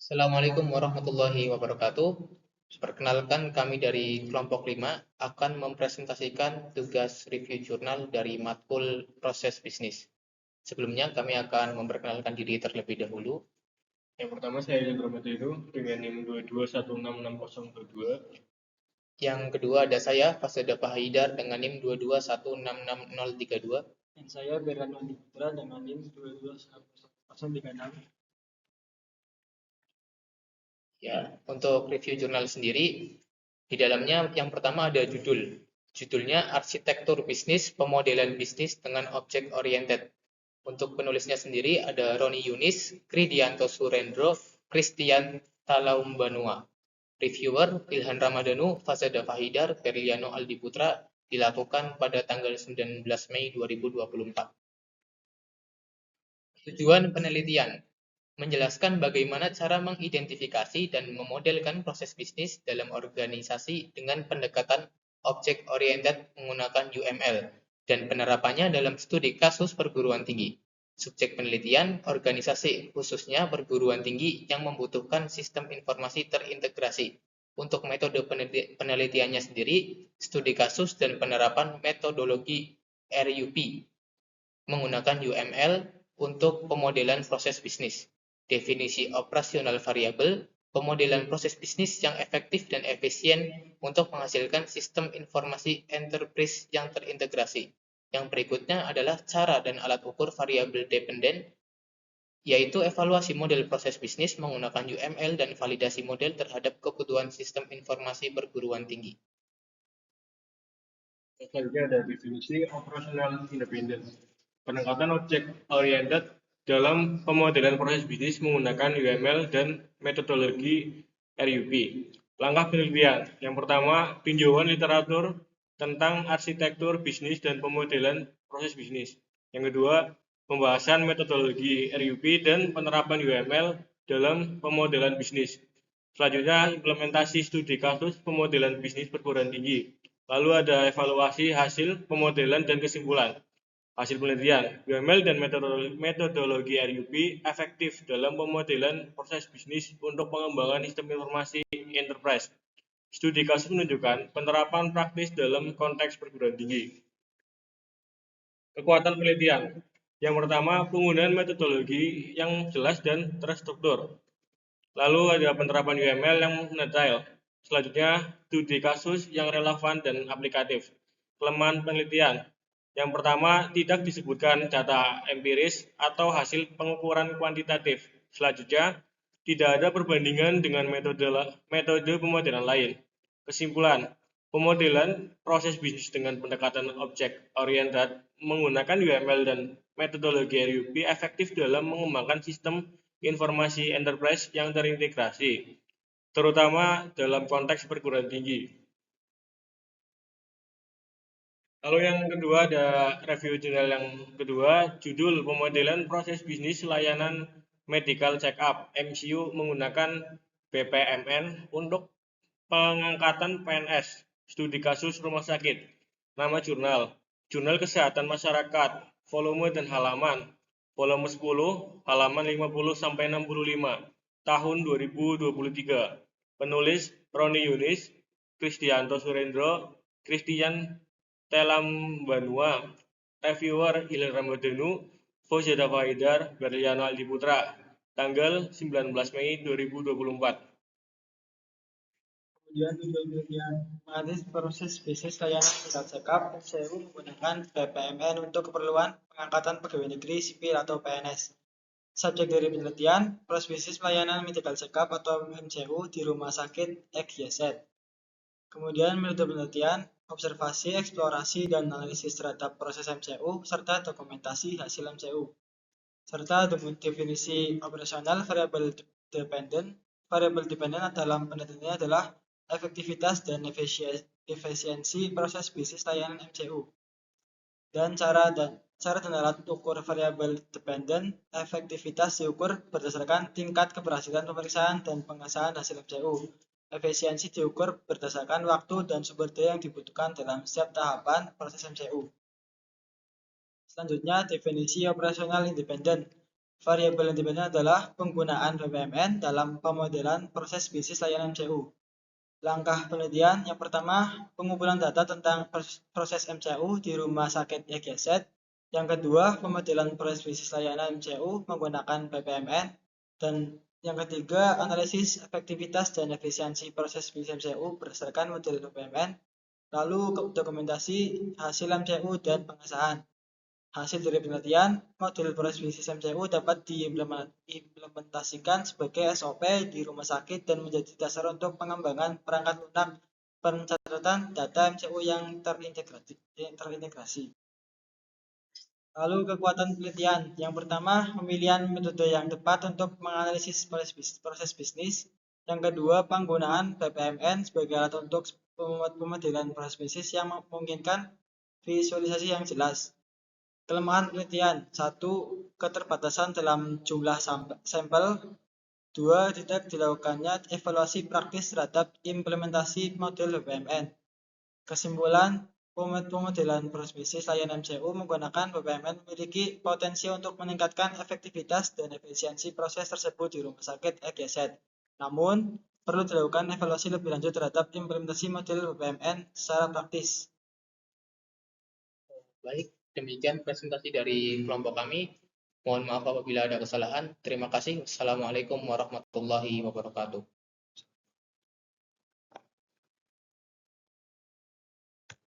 Assalamualaikum warahmatullahi wabarakatuh. Perkenalkan kami dari kelompok 5 akan mempresentasikan tugas review jurnal dari matkul proses bisnis. Sebelumnya kami akan memperkenalkan diri terlebih dahulu. Yang pertama saya Hendro Mateo dengan NIM 22166022. Yang kedua ada saya Faseda Haidar dengan NIM 221666032. Dan saya Berano Putra dengan NIM 22036. Ya, untuk review jurnal sendiri, di dalamnya yang pertama ada judul. Judulnya Arsitektur Bisnis Pemodelan Bisnis dengan Objek Oriented. Untuk penulisnya sendiri ada Roni Yunis, Kridianto Surendro, Christian Talaumbanua. Reviewer Ilhan Ramadhanu, Fazada Fahidar, Berliano Aldi Putra, dilakukan pada tanggal 19 Mei 2024. Tujuan penelitian menjelaskan bagaimana cara mengidentifikasi dan memodelkan proses bisnis dalam organisasi dengan pendekatan object oriented menggunakan UML dan penerapannya dalam studi kasus perguruan tinggi. Subjek penelitian, organisasi khususnya perguruan tinggi yang membutuhkan sistem informasi terintegrasi. Untuk metode penelitiannya sendiri, studi kasus dan penerapan metodologi RUP menggunakan UML untuk pemodelan proses bisnis. Definisi operasional variabel, pemodelan proses bisnis yang efektif dan efisien untuk menghasilkan sistem informasi enterprise yang terintegrasi. Yang berikutnya adalah cara dan alat ukur variabel dependen, yaitu evaluasi model proses bisnis menggunakan UML dan validasi model terhadap kebutuhan sistem informasi perguruan tinggi. Selanjutnya ada definisi operasional independen. Pendekatan objek oriented dalam pemodelan proses bisnis menggunakan UML dan metodologi RUP. Langkah penelitian. Yang pertama, tinjauan literatur tentang arsitektur bisnis dan pemodelan proses bisnis. Yang kedua, pembahasan metodologi RUP dan penerapan UML dalam pemodelan bisnis. Selanjutnya, implementasi studi kasus pemodelan bisnis perguruan tinggi. Lalu ada evaluasi hasil pemodelan dan kesimpulan. Hasil penelitian, UML dan metodologi RUP efektif dalam pemodelan proses bisnis untuk pengembangan sistem informasi enterprise. Studi kasus menunjukkan penerapan praktis dalam konteks perguruan tinggi. Kekuatan penelitian. Yang pertama, penggunaan metodologi yang jelas dan terstruktur. Lalu ada penerapan UML yang detail. Selanjutnya, studi kasus yang relevan dan aplikatif. Kelemahan penelitian. Yang pertama, tidak disebutkan data empiris atau hasil pengukuran kuantitatif. Selanjutnya, tidak ada perbandingan dengan metode pemodelan lain. Kesimpulan, pemodelan proses bisnis dengan pendekatan objek oriented menggunakan UML dan metodologi RUP efektif dalam mengembangkan sistem informasi enterprise yang terintegrasi, terutama dalam konteks perguruan tinggi. Lalu yang kedua ada review jurnal yang kedua, judul pemodelan proses bisnis layanan medical check-up MCU menggunakan BPMN untuk pengangkatan PNS, studi kasus rumah sakit. Nama jurnal, Jurnal Kesehatan Masyarakat, volume dan halaman, volume 10, halaman 50-65, tahun 2023. Penulis Roni Yunis, Kristianto Surendro, Christian Telambanua, reviewer Ilhan Ramadhanu, Fazada Fahidar, Berliano Aldi Putra, tanggal 19 Mei 2024. Kemudian tujuan menganalisis proses bisnis layanan medical check-up MCU menggunakan BPMN untuk keperluan pengangkatan pegawai negeri sipil atau PNS. Subjek dari penelitian, proses bisnis pelayanan medical check-up atau MCU di Rumah Sakit XYZ. Kemudian metode penelitian, observasi, eksplorasi, dan analisis terhadap proses MCU, serta dokumentasi hasil MCU. Serta definisi operasional variabel dependen. Variabel dependen dalam penelitiannya adalah efektivitas dan efisiensi proses bisnis layanan MCU. Dan cara dan alat ukur variabel dependen efektivitas diukur berdasarkan tingkat keberhasilan pemeriksaan dan pengesahan hasil MCU. Efisiensi diukur berdasarkan waktu dan sumber daya yang dibutuhkan dalam setiap tahapan proses MCU. Selanjutnya, definisi operasional independen. Variabel independen adalah penggunaan BPMN dalam pemodelan proses bisnis layanan MCU. Langkah penelitian yang pertama, pengumpulan data tentang proses MCU di rumah sakit EGZ. Yang kedua, pemodelan proses bisnis layanan MCU menggunakan BPMN. Dan yang ketiga, analisis efektivitas dan efisiensi proses bisnis MCU berdasarkan model BPMN. Lalu dokumentasi hasil MCU dan pengesahan. Hasil dari penelitian, model proses bisnis MCU dapat diimplementasikan sebagai SOP di rumah sakit dan menjadi dasar untuk pengembangan perangkat lunak pencatatan data MCU yang terintegrasi. Lalu kekuatan penelitian. Yang pertama, pemilihan metode yang tepat untuk menganalisis proses bisnis. Yang kedua, penggunaan BPMN sebagai alat untuk pemodelan proses bisnis yang memungkinkan visualisasi yang jelas. Kelemahan penelitian. 1. Keterbatasan dalam jumlah sampel. 2. Tidak dilakukannya evaluasi praktis terhadap implementasi model BPMN. Kesimpulan, pemodelan proses bisnis layanan MCU menggunakan BPMN memiliki potensi untuk meningkatkan efektivitas dan efisiensi proses tersebut di rumah sakit EGZ. Namun, perlu dilakukan evaluasi lebih lanjut terhadap implementasi model BPMN secara praktis. Baik, demikian presentasi dari kelompok kami. Mohon maaf apabila ada kesalahan. Terima kasih. Wassalamualaikum warahmatullahi wabarakatuh.